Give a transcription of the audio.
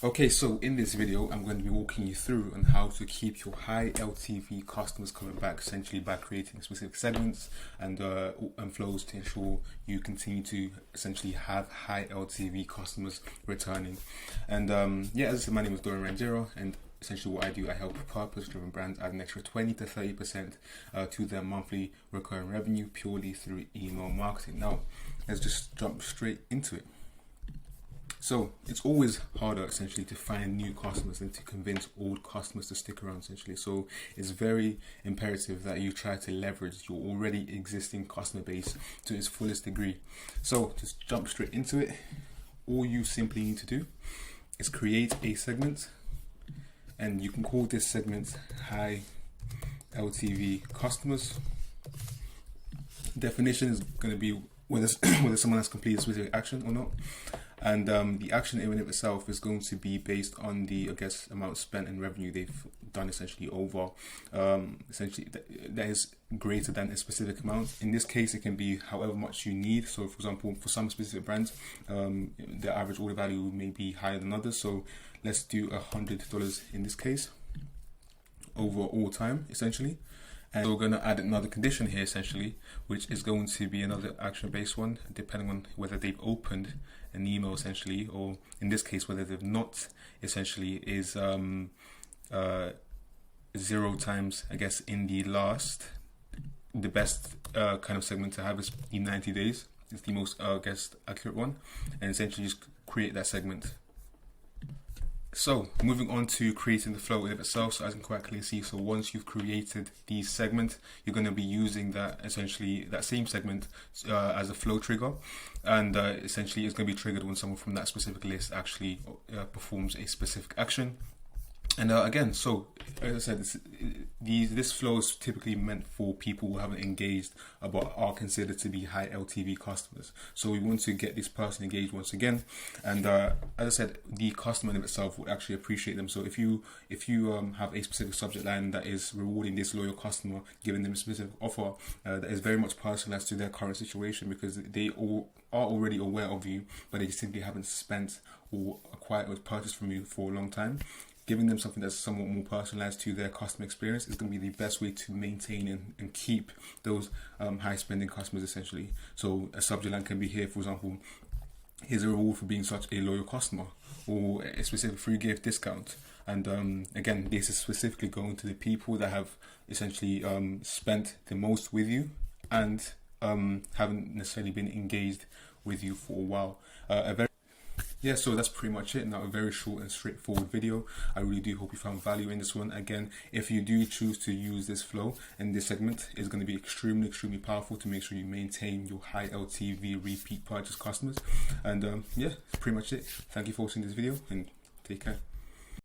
Okay, so in this video, I'm going to be walking you through on how to keep your high LTV customers coming back, essentially by creating specific segments and flows to ensure you continue to essentially have high LTV customers returning. And yeah, as I said, my name is Dorian Ranjero, and essentially what I do, I help purpose-driven brands add an extra 20 to 30% to their monthly recurring revenue purely through email marketing. Now, let's just jump straight into it. So it's always harder essentially to find new customers than to convince old customers to stick around essentially. So it's very imperative that you try to leverage your already existing customer base to its fullest degree. So just jump straight into it. All you simply need to do is create a segment, and you can call this segment high LTV customers. Definition is going to be whether someone has completed a specific action or not. And the action in and of itself is going to be based on the, amount spent and revenue they've done essentially over, that is greater than a specific amount. In this case, it can be however much you need. So, for example, for some specific brands, the average order value may be higher than others. So let's do $100 in this case over all time, essentially. And we're going to add another condition here, essentially, which is going to be another action-based one, depending on whether they've opened an email, essentially, or in this case, whether they've not, essentially, is 0 times, in the last. The best kind of segment to have is the 90 days. It's the most, accurate one. And essentially just create that segment. So moving on to creating the flow in of itself, so as you can quite clearly see, so once you've created the segment, you're going to be using that same segment as a flow trigger, and essentially it's going to be triggered when someone from that specific list actually performs a specific action. And again, so as I said, this flow is typically meant for people who haven't engaged but are considered to be high LTV customers. So we want to get this person engaged once again. And as I said, the customer in itself would actually appreciate them. So if you have a specific subject line that is rewarding this loyal customer, giving them a specific offer that is very much personalized to their current situation, because they all are already aware of you, but they simply haven't spent or acquired or purchased from you for a long time. Giving them something that's somewhat more personalized to their customer experience is going to be the best way to maintain and keep those high spending customers, essentially. So a subject line can be here, for example, here's a reward for being such a loyal customer, or a specific free gift discount. And again, this is specifically going to the people that have essentially spent the most with you and haven't necessarily been engaged with you for a while. Yeah, so that's pretty much it. Now, a very short and straightforward video. I really do hope you found value in this one. Again, if you do choose to use this flow in this segment, it's going to be extremely powerful to make sure you maintain your high LTV repeat purchase customers. And yeah, that's pretty much it. Thank you for watching this video, and take care.